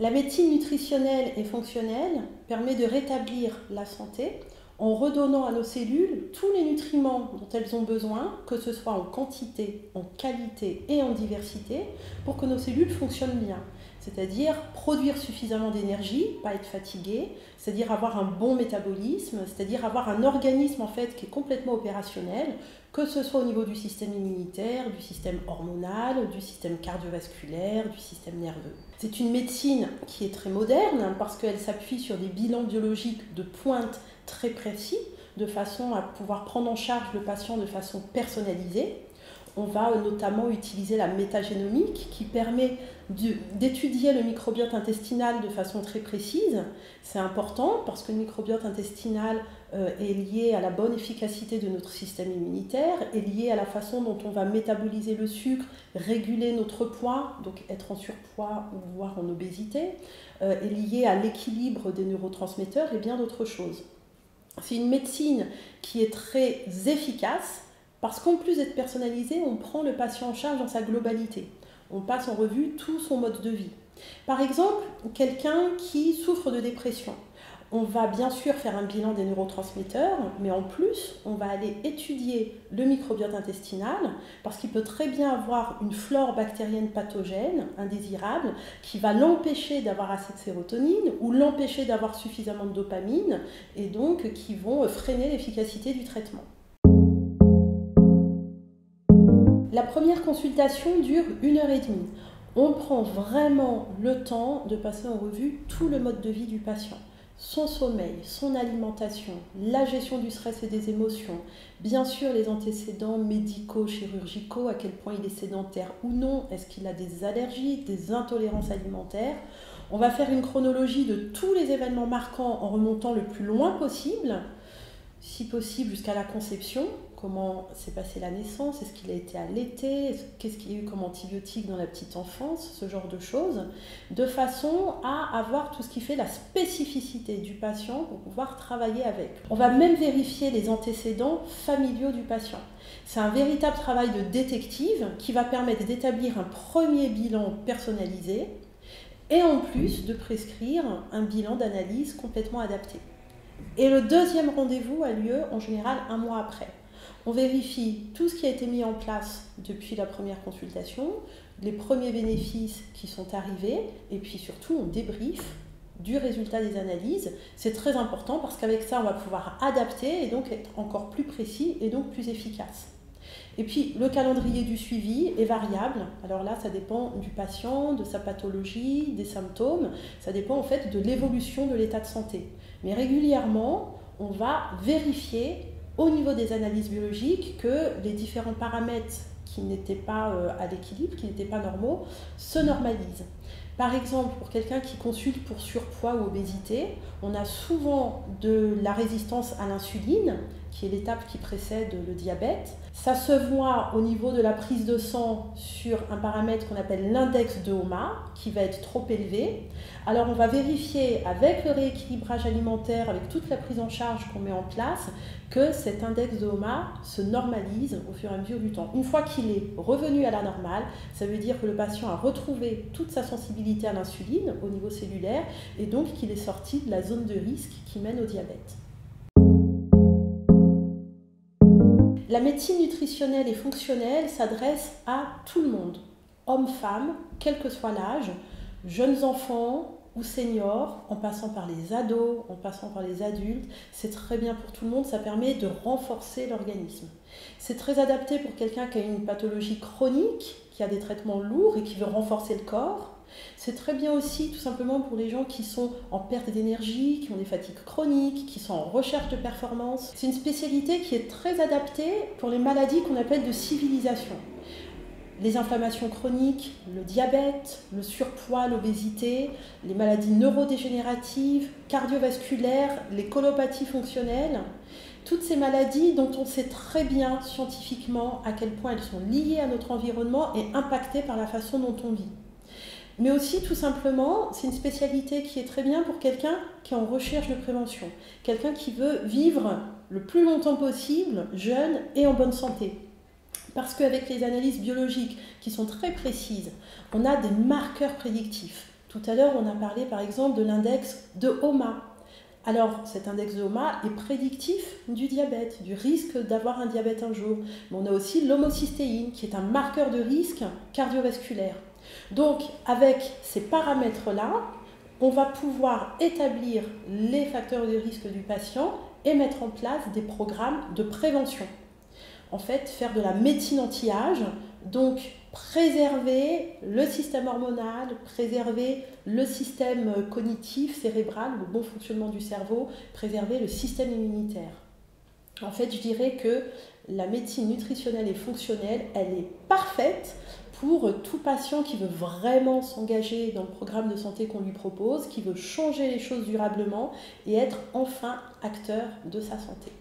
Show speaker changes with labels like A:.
A: La médecine nutritionnelle et fonctionnelle permet de rétablir la santé en redonnant à nos cellules tous les nutriments dont elles ont besoin, que ce soit en quantité, en qualité et en diversité, pour que nos cellules fonctionnent bien. C'est-à-dire produire suffisamment d'énergie, pas être fatigué, c'est-à-dire avoir un bon métabolisme, c'est-à-dire avoir un organisme en fait qui est complètement opérationnel, que ce soit au niveau du système immunitaire, du système hormonal, du système cardiovasculaire, du système nerveux. C'est une médecine qui est très moderne parce qu'elle s'appuie sur des bilans biologiques de pointe très précis, de façon à pouvoir prendre en charge le patient de façon personnalisée. On va notamment utiliser la métagénomique qui permet d'étudier le microbiote intestinal de façon très précise. C'est important parce que le microbiote intestinal est lié à la bonne efficacité de notre système immunitaire, est lié à la façon dont on va métaboliser le sucre, réguler notre poids, donc être en surpoids ou voire en obésité, est lié à l'équilibre des neurotransmetteurs et bien d'autres choses. C'est une médecine qui est très efficace parce qu'en plus d'être personnalisé, on prend le patient en charge dans sa globalité. On passe en revue tout son mode de vie. Par exemple, quelqu'un qui souffre de dépression. On va bien sûr faire un bilan des neurotransmetteurs, mais en plus, on va aller étudier le microbiote intestinal parce qu'il peut très bien avoir une flore bactérienne pathogène, indésirable, qui va l'empêcher d'avoir assez de sérotonine ou l'empêcher d'avoir suffisamment de dopamine et donc qui vont freiner l'efficacité du traitement. La première consultation dure 1h30. On prend vraiment le temps de passer en revue tout le mode de vie du patient. Son sommeil, son alimentation, la gestion du stress et des émotions, bien sûr les antécédents médicaux, chirurgicaux, à quel point il est sédentaire ou non, est-ce qu'il a des allergies, des intolérances alimentaires. On va faire une chronologie de tous les événements marquants en remontant le plus loin possible, si possible jusqu'à la conception. Comment s'est passée la naissance, est-ce qu'il a été allaité, qu'est-ce qu'il y a eu comme antibiotiques dans la petite enfance, ce genre de choses, de façon à avoir tout ce qui fait la spécificité du patient pour pouvoir travailler avec. On va même vérifier les antécédents familiaux du patient. C'est un véritable travail de détective qui va permettre d'établir un premier bilan personnalisé et en plus de prescrire un bilan d'analyse complètement adapté. Et le deuxième rendez-vous a lieu en général 1 mois après. On vérifie tout ce qui a été mis en place depuis la première consultation, les premiers bénéfices qui sont arrivés, et puis surtout on débriefe du résultat des analyses. C'est très important parce qu'avec ça on va pouvoir adapter et donc être encore plus précis et donc plus efficace. Et puis le calendrier du suivi est variable. Alors là ça dépend du patient, de sa pathologie, des symptômes, ça dépend en fait de l'évolution de l'état de santé. Mais régulièrement on va vérifier au niveau des analyses biologiques que les différents paramètres qui n'étaient pas à l'équilibre, qui n'étaient pas normaux, se normalisent. Par exemple, pour quelqu'un qui consulte pour surpoids ou obésité, on a souvent de la résistance à l'insuline, qui est l'étape qui précède le diabète. Ça se voit au niveau de la prise de sang sur un paramètre qu'on appelle l'index de HOMA, qui va être trop élevé. Alors on va vérifier avec le rééquilibrage alimentaire, avec toute la prise en charge qu'on met en place, que cet index de HOMA se normalise au fur et à mesure du temps. Une fois qu'il est revenu à la normale, ça veut dire que le patient a retrouvé toute sa sensibilité à l'insuline au niveau cellulaire et donc qu'il est sorti de la zone de risque qui mène au diabète. La médecine nutritionnelle et fonctionnelle s'adresse à tout le monde, hommes, femmes, quel que soit l'âge, jeunes enfants ou seniors, en passant par les ados, en passant par les adultes. C'est très bien pour tout le monde, ça permet de renforcer l'organisme. C'est très adapté pour quelqu'un qui a une pathologie chronique, qui a des traitements lourds et qui veut renforcer le corps. C'est très bien aussi tout simplement pour les gens qui sont en perte d'énergie, qui ont des fatigues chroniques, qui sont en recherche de performance. C'est une spécialité qui est très adaptée pour les maladies qu'on appelle de civilisation. Les inflammations chroniques, le diabète, le surpoids, l'obésité, les maladies neurodégénératives, cardiovasculaires, les colopathies fonctionnelles. Toutes ces maladies dont on sait très bien scientifiquement à quel point elles sont liées à notre environnement et impactées par la façon dont on vit. Mais aussi, tout simplement, c'est une spécialité qui est très bien pour quelqu'un qui est en recherche de prévention, quelqu'un qui veut vivre le plus longtemps possible, jeune et en bonne santé. Parce qu'avec les analyses biologiques qui sont très précises, on a des marqueurs prédictifs. Tout à l'heure, on a parlé par exemple de l'index de HOMA. Alors, cet index de HOMA est prédictif du diabète, du risque d'avoir un diabète un jour. Mais on a aussi l'homocystéine, qui est un marqueur de risque cardiovasculaire. Donc, avec ces paramètres-là, on va pouvoir établir les facteurs de risque du patient et mettre en place des programmes de prévention. En fait, faire de la médecine anti-âge, donc préserver le système hormonal, préserver le système cognitif, cérébral, le bon fonctionnement du cerveau, préserver le système immunitaire. En fait, je dirais que la médecine nutritionnelle et fonctionnelle, elle est parfaite pour tout patient qui veut vraiment s'engager dans le programme de santé qu'on lui propose, qui veut changer les choses durablement et être enfin acteur de sa santé.